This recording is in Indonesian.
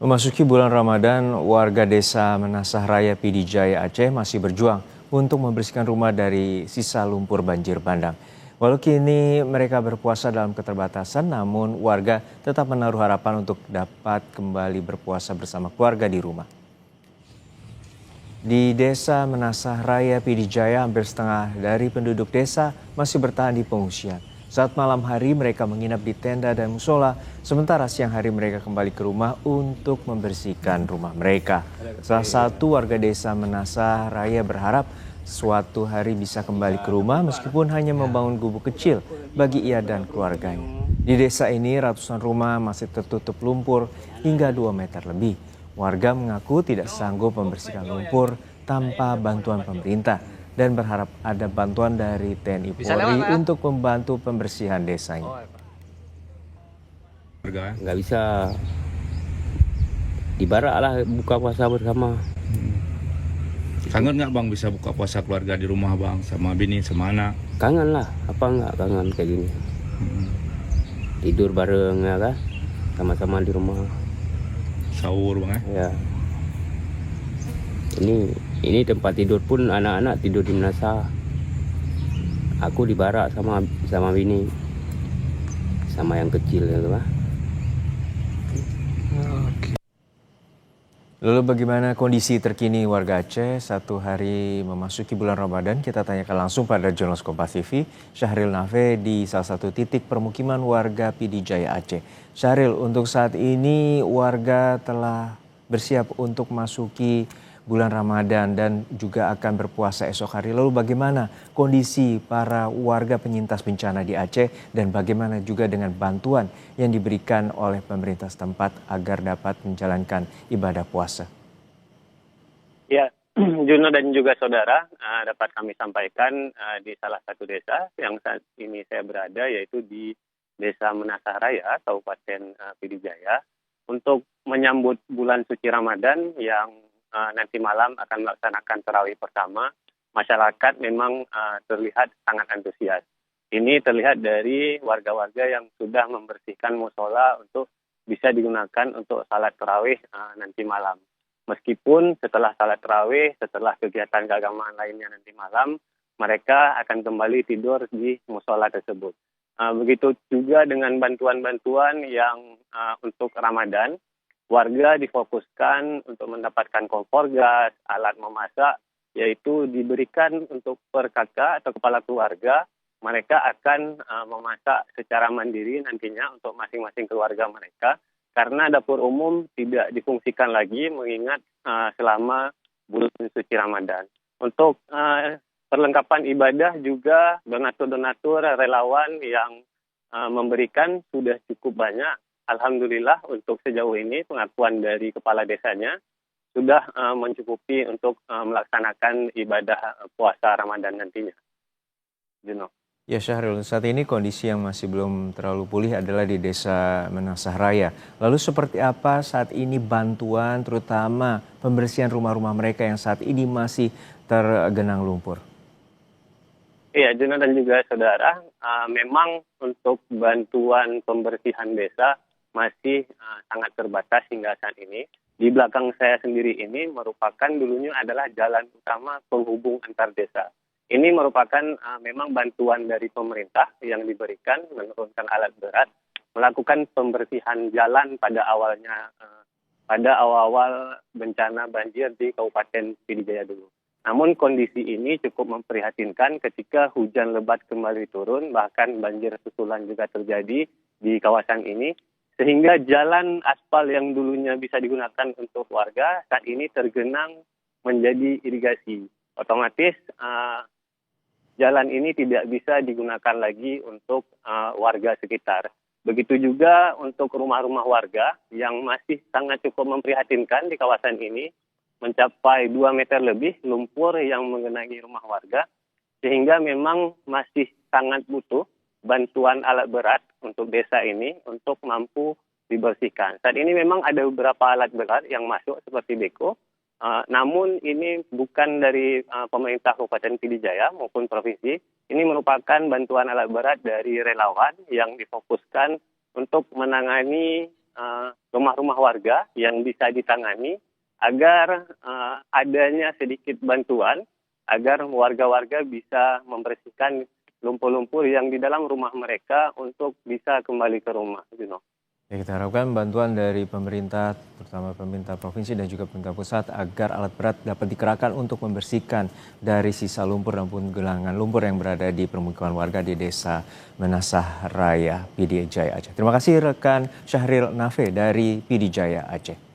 Memasuki bulan Ramadan, warga desa Menasah Raya Pidijaya Aceh masih berjuang untuk membersihkan rumah dari sisa lumpur banjir bandang. Walau kini mereka berpuasa dalam keterbatasan, namun warga tetap menaruh harapan untuk dapat kembali berpuasa bersama keluarga di rumah. Di desa Menasah Raya Pidijaya, hampir setengah dari penduduk desa masih bertahan di pengungsian. Saat malam hari mereka menginap di tenda dan musola, sementara siang hari mereka kembali ke rumah untuk membersihkan rumah mereka. Salah satu warga desa Menasah Raya berharap suatu hari bisa kembali ke rumah meskipun hanya membangun gubuk kecil bagi ia dan keluarganya. Di desa ini ratusan rumah masih tertutup lumpur hingga 2 meter lebih. Warga mengaku tidak sanggup membersihkan lumpur tanpa bantuan pemerintah dan berharap ada bantuan dari TNI Polri untuk membantu pembersihan desanya. Nggak bisa dibarak lah buka puasa bersama. Kangen nggak bang bisa buka puasa keluarga di rumah bang sama bini sama anak? Kangen lah, apa nggak kangen kayak gini. Tidur bareng ya kan, sama-sama di rumah. Sahur bang Ya. Ini tempat tidur pun anak-anak tidur di Menasah. Aku di barak sama bini, sama yang kecil gitu lah. Lalu bagaimana kondisi terkini warga Aceh satu hari memasuki bulan Ramadan? Kita tanyakan langsung pada jurnalis Kompas TV, Syahril Nafeh di salah satu titik permukiman warga Pidijaya Aceh. Syahril, untuk saat ini warga telah bersiap untuk memasuki bulan Ramadan dan juga akan berpuasa esok hari. Lalu bagaimana kondisi para warga penyintas bencana di Aceh dan bagaimana juga dengan bantuan yang diberikan oleh pemerintah setempat agar dapat menjalankan ibadah puasa? Ya, Juno dan juga saudara, dapat kami sampaikan di salah satu desa yang saat ini saya berada, yaitu di Desa Menasah Raya, Kabupaten Pidijaya, untuk menyambut bulan suci Ramadan yang nanti malam akan melaksanakan tarawih bersama. Masyarakat memang terlihat sangat antusias. Ini terlihat dari warga-warga yang sudah membersihkan musola untuk bisa digunakan untuk salat tarawih nanti malam. Meskipun setelah salat tarawih, setelah kegiatan keagamaan lainnya nanti malam, mereka akan kembali tidur di musola tersebut. Begitu juga dengan bantuan-bantuan yang untuk Ramadan, warga difokuskan untuk mendapatkan kompor gas, alat memasak, yaitu diberikan untuk per kakak atau kepala keluarga. Mereka akan memasak secara mandiri nantinya untuk masing-masing keluarga mereka, karena dapur umum tidak difungsikan lagi mengingat selama bulan suci Ramadan. Untuk perlengkapan ibadah juga donatur-donatur relawan yang memberikan sudah cukup banyak. Alhamdulillah untuk sejauh ini pengakuan dari kepala desanya sudah mencukupi untuk melaksanakan ibadah puasa Ramadan nantinya. Juno. Ya Syahril, saat ini kondisi yang masih belum terlalu pulih adalah di Desa Menasah Raya. Lalu seperti apa saat ini bantuan terutama pembersihan rumah-rumah mereka yang saat ini masih tergenang lumpur? Iya, Juno dan juga saudara, memang untuk bantuan pembersihan desa masih sangat terbatas hingga saat ini. Di belakang saya sendiri ini merupakan dulunya adalah jalan utama penghubung antar desa. Ini merupakan memang bantuan dari pemerintah yang diberikan menurunkan alat berat, melakukan pembersihan jalan pada awalnya, pada awal-awal bencana banjir di Kabupaten Pidijaya dulu. Namun kondisi ini cukup memprihatinkan ketika hujan lebat kembali turun, bahkan banjir susulan juga terjadi di kawasan ini. Sehingga jalan aspal yang dulunya bisa digunakan untuk warga saat ini tergenang menjadi irigasi. Otomatis jalan ini tidak bisa digunakan lagi untuk warga sekitar. Begitu juga untuk rumah-rumah warga yang masih sangat cukup memprihatinkan di kawasan ini, mencapai 2 meter lebih lumpur yang mengenangi rumah warga, sehingga memang masih sangat butuh bantuan alat berat untuk desa ini untuk mampu dibersihkan. Saat ini memang ada beberapa alat berat yang masuk seperti beko, namun ini bukan dari pemerintah Kabupaten Pidijaya maupun provinsi. Ini merupakan bantuan alat berat dari relawan yang difokuskan untuk menangani rumah-rumah warga yang bisa ditangani agar adanya sedikit bantuan agar warga-warga bisa membersihkan lumpur-lumpur yang di dalam rumah mereka untuk bisa kembali ke rumah. Ya, kita harapkan bantuan dari pemerintah, terutama pemerintah provinsi dan juga pemerintah pusat agar alat berat dapat dikerahkan untuk membersihkan dari sisa lumpur maupun gelangan lumpur yang berada di permukiman warga di Desa Menasah Raya, Pidijaya Aceh. Terima kasih rekan Syahril Nafe dari Pidijaya Aceh.